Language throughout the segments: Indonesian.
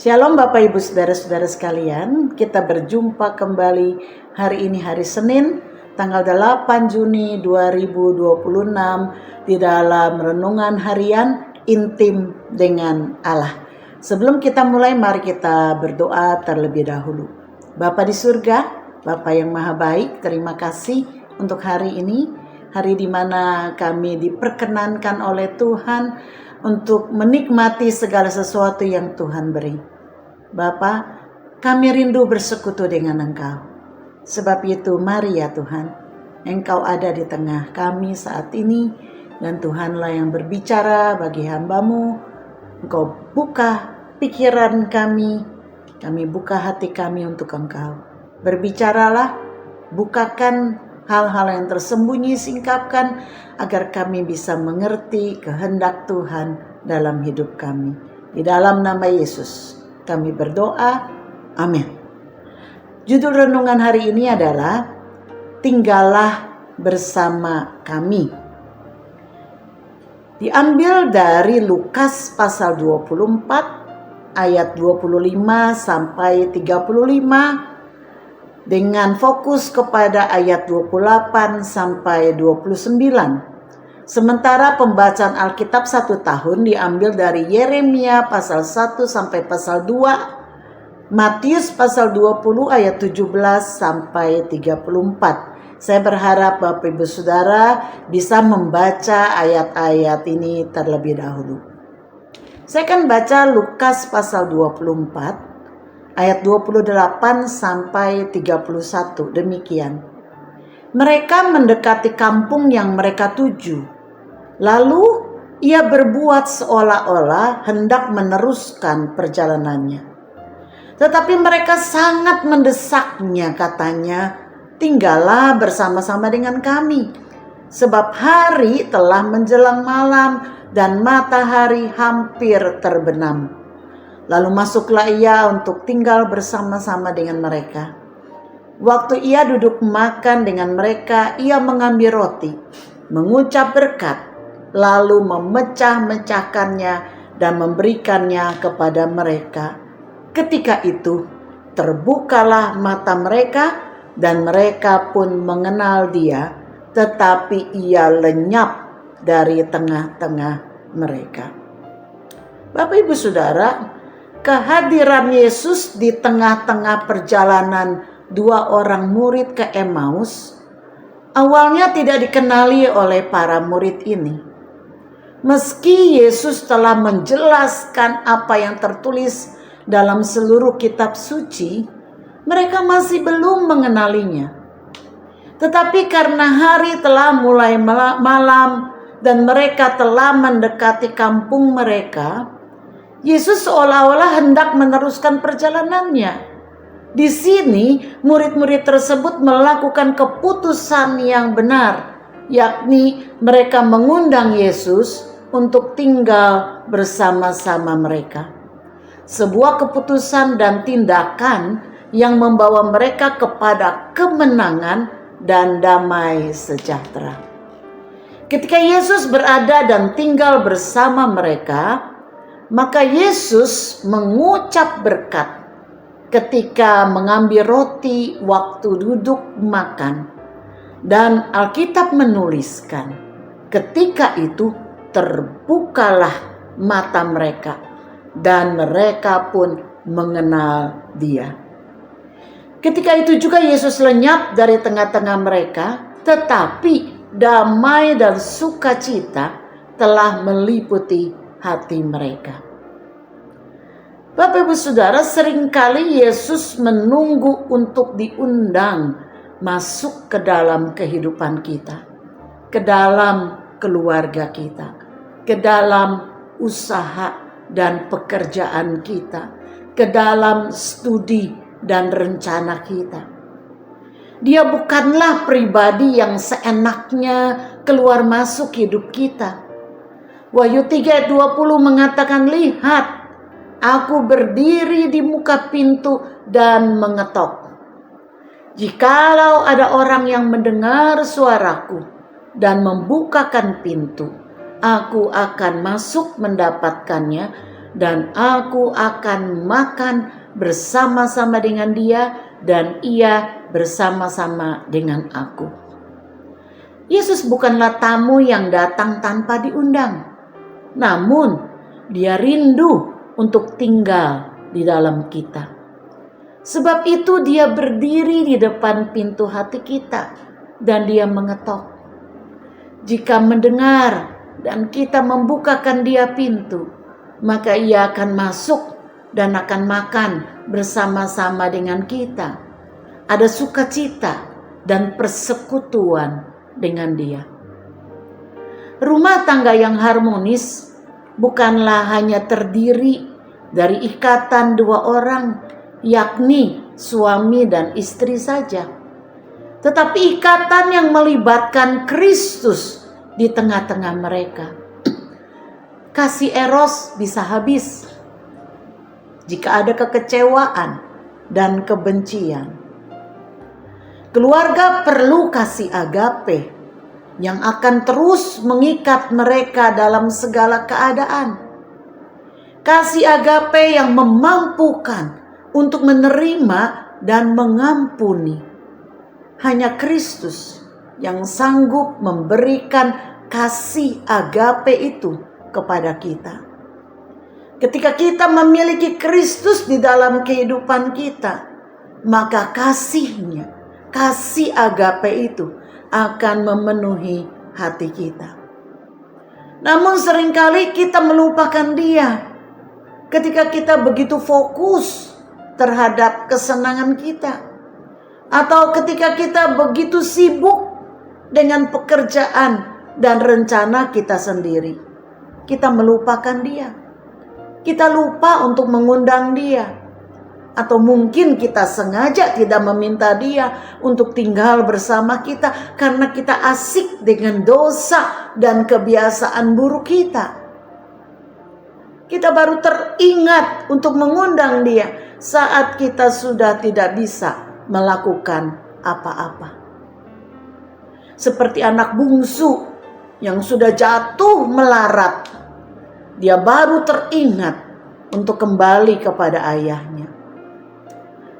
Shalom Bapak Ibu Saudara-saudara sekalian, kita berjumpa kembali hari ini hari Senin tanggal 8 Juni 2026 di dalam renungan harian intim dengan Allah. Sebelum kita mulai, mari kita berdoa terlebih dahulu. Bapa di surga, Bapa yang maha baik, terima kasih untuk hari ini, hari di mana kami diperkenankan oleh Tuhan untuk menikmati segala sesuatu yang Tuhan beri. Bapa, kami rindu bersekutu dengan Engkau. Sebab itu mari ya Tuhan, Engkau ada di tengah kami saat ini, dan Tuhanlah yang berbicara bagi hamba-Mu. Engkau buka pikiran kami buka hati kami untuk Engkau. Berbicaralah, bukakan hal-hal yang tersembunyi, singkapkan agar kami bisa mengerti kehendak Tuhan dalam hidup kami. Di dalam nama Yesus kami berdoa, amin. Judul renungan hari ini adalah Tinggallah bersama kami. Diambil dari Lukas pasal 24 ayat 25 sampai 35 dengan fokus kepada ayat 28 sampai 29. Sementara pembacaan Alkitab 1 tahun diambil dari Yeremia pasal 1 sampai pasal 2, Matius pasal 20 ayat 17 sampai 34. Saya berharap Bapak Ibu Saudara bisa membaca ayat-ayat ini terlebih dahulu. Saya akan baca Lukas pasal 24 ayat 28 sampai 31. Demikian. Mereka mendekati kampung yang mereka tuju. Lalu ia berbuat seolah-olah hendak meneruskan perjalanannya. Tetapi mereka sangat mendesaknya, katanya, "Tinggallah bersama-sama dengan kami, sebab hari telah menjelang malam dan matahari hampir terbenam." Lalu masuklah ia untuk tinggal bersama-sama dengan mereka. Waktu ia duduk makan dengan mereka, ia mengambil roti, mengucap berkat, lalu memecah-mecahkannya dan memberikannya kepada mereka. Ketika itu terbukalah mata mereka dan mereka pun mengenal dia, tetapi ia lenyap dari tengah-tengah mereka. Bapak Ibu Saudara, kehadiran Yesus di tengah-tengah perjalanan dua orang murid ke Emmaus awalnya tidak dikenali oleh para murid ini. Meski Yesus telah menjelaskan apa yang tertulis dalam seluruh kitab suci, mereka masih belum mengenalinya. Tetapi karena hari telah mulai malam dan mereka telah mendekati kampung mereka, Yesus seolah-olah hendak meneruskan perjalanannya. Di sini murid-murid tersebut melakukan keputusan yang benar, yakni mereka mengundang Yesus untuk tinggal bersama-sama mereka. Sebuah keputusan dan tindakan yang membawa mereka kepada kemenangan dan damai sejahtera. Ketika Yesus berada dan tinggal bersama mereka, maka Yesus mengucap berkat ketika mengambil roti waktu duduk makan. Dan Alkitab menuliskan, ketika itu terbukalah mata mereka dan mereka pun mengenal dia. Ketika itu juga Yesus lenyap dari tengah-tengah mereka, tetapi damai dan sukacita telah meliputi hati mereka. Bapak Ibu Saudara, seringkali Yesus menunggu untuk diundang masuk ke dalam kehidupan kita, ke dalam keluarga kita, ke dalam usaha dan pekerjaan kita, ke dalam studi dan rencana kita. Dia bukanlah pribadi yang seenaknya keluar masuk hidup kita. Wahyu 3 ayat 20 mengatakan, "Lihat, aku berdiri di muka pintu dan mengetok. Jikalau ada orang yang mendengar suaraku dan membukakan pintu, aku akan masuk mendapatkannya dan aku akan makan bersama-sama dengan dia dan ia bersama-sama dengan aku. Yesus bukanlah tamu yang datang tanpa diundang, namun dia rindu untuk tinggal di dalam kita. Sebab itu dia berdiri di depan pintu hati kita dan dia mengetok. Jika mendengar dan kita membukakan dia pintu, maka ia akan masuk dan akan makan bersama-sama dengan kita. Ada sukacita dan persekutuan dengan dia. Rumah tangga yang harmonis bukanlah hanya terdiri dari ikatan dua orang, yakni suami dan istri saja, tetapi ikatan yang melibatkan Kristus di tengah-tengah mereka. Kasih eros bisa habis jika ada kekecewaan dan kebencian. Keluarga perlu kasih agape yang akan terus mengikat mereka dalam segala keadaan. Kasih agape yang memampukan untuk menerima dan mengampuni. Hanya Kristus yang sanggup memberikan kasih agape itu kepada kita. Ketika kita memiliki Kristus di dalam kehidupan kita, maka kasih-Nya, kasih agape itu akan memenuhi hati kita. Namun seringkali kita melupakan Dia ketika kita begitu fokus terhadap kesenangan kita, atau ketika kita begitu sibuk dengan pekerjaan dan rencana kita sendiri. Kita melupakan Dia. Kita lupa untuk mengundang Dia. Atau mungkin kita sengaja tidak meminta Dia untuk tinggal bersama kita karena kita asik dengan dosa dan kebiasaan buruk kita. Kita baru teringat untuk mengundang Dia saat kita sudah tidak bisa melakukan apa-apa. Seperti anak bungsu yang sudah jatuh melarat, dia baru teringat untuk kembali kepada ayahnya.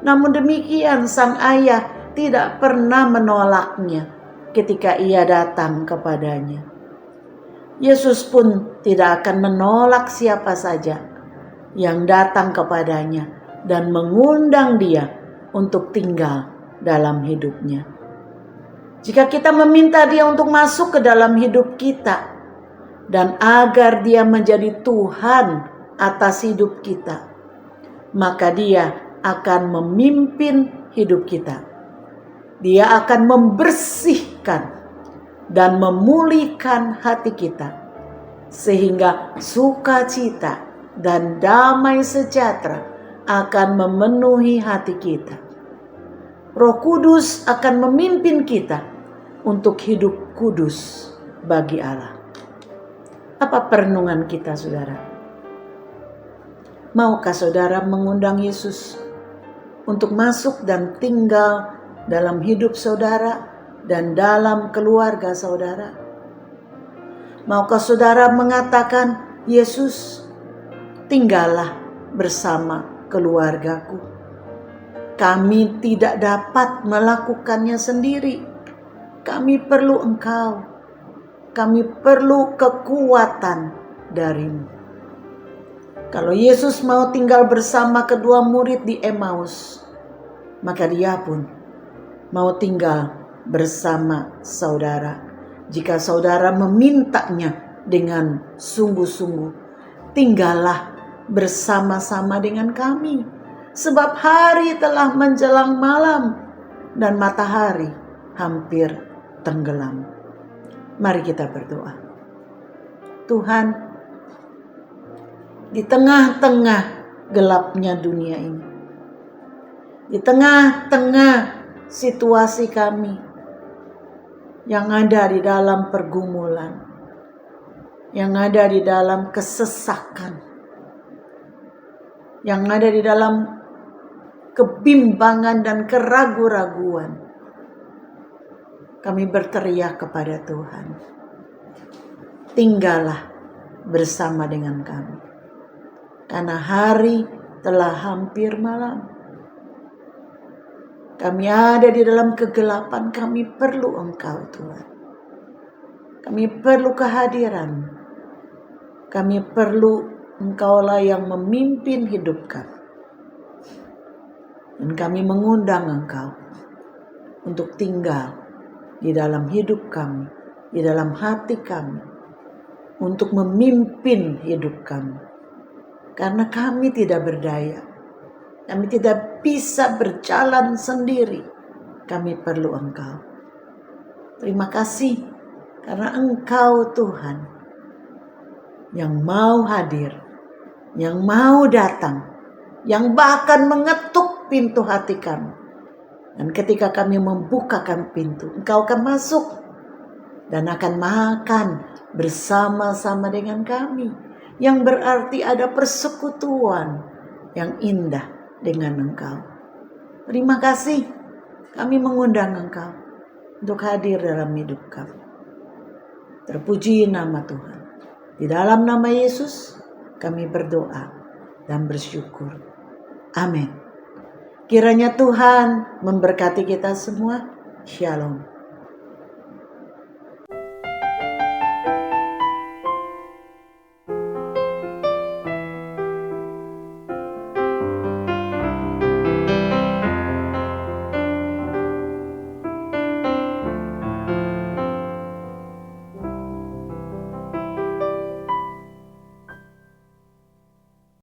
Namun demikian sang ayah tidak pernah menolaknya ketika ia datang kepadanya. Yesus pun tidak akan menolak siapa saja yang datang kepadanya dan mengundang dia untuk tinggal dalam hidupnya. Jika kita meminta dia untuk masuk ke dalam hidup kita dan agar dia menjadi Tuhan atas hidup kita, maka dia akan memimpin hidup kita. Dia akan membersihkan dan memulihkan hati kita, sehingga sukacita dan damai sejahtera akan memenuhi hati kita. Roh Kudus akan memimpin kita untuk hidup kudus bagi Allah. Apa perenungan kita, saudara? Maukah saudara mengundang Yesus untuk masuk dan tinggal dalam hidup saudara dan dalam keluarga saudara? Maukah saudara mengatakan, Yesus, tinggallah bersama keluargaku. Kami tidak dapat melakukannya sendiri. Kami perlu Engkau. Kami perlu kekuatan darimu. Kalau Yesus mau tinggal bersama kedua murid di Emmaus, maka dia pun mau tinggal bersama saudara. Jika saudara memintanya dengan sungguh-sungguh, tinggallah bersama-sama dengan kami. Sebab hari telah menjelang malam dan matahari hampir tenggelam. Mari kita berdoa. Tuhan, di tengah-tengah gelapnya dunia ini, di tengah-tengah situasi kami yang ada di dalam pergumulan, yang ada di dalam kesesakan, yang ada di dalam kebimbangan dan keraguan-raguan, kami berteriak kepada Tuhan, tinggallah bersama dengan kami. karena hari telah hampir malam. Kami ada di dalam kegelapan, kami perlu Engkau Tuhan. Kami perlu kehadiran. Kami perlu Engkaulah yang memimpin hidup kami. Dan kami mengundang Engkau untuk tinggal di dalam hidup kami, di dalam hati kami, untuk memimpin hidup kami. Karena kami tidak berdaya, kami tidak bisa berjalan sendiri, kami perlu Engkau. Terima kasih karena Engkau Tuhan yang mau hadir, yang mau datang, yang bahkan mengetuk pintu hati kami. Dan ketika kami membukakan pintu, Engkau akan masuk dan akan makan bersama-sama dengan kami. Yang berarti ada persekutuan yang indah dengan Engkau. Terima kasih, kami mengundang Engkau untuk hadir dalam hidup kami. Terpuji nama Tuhan. Di dalam nama Yesus kami berdoa dan bersyukur. Amin. Kiranya Tuhan memberkati kita semua. Shalom.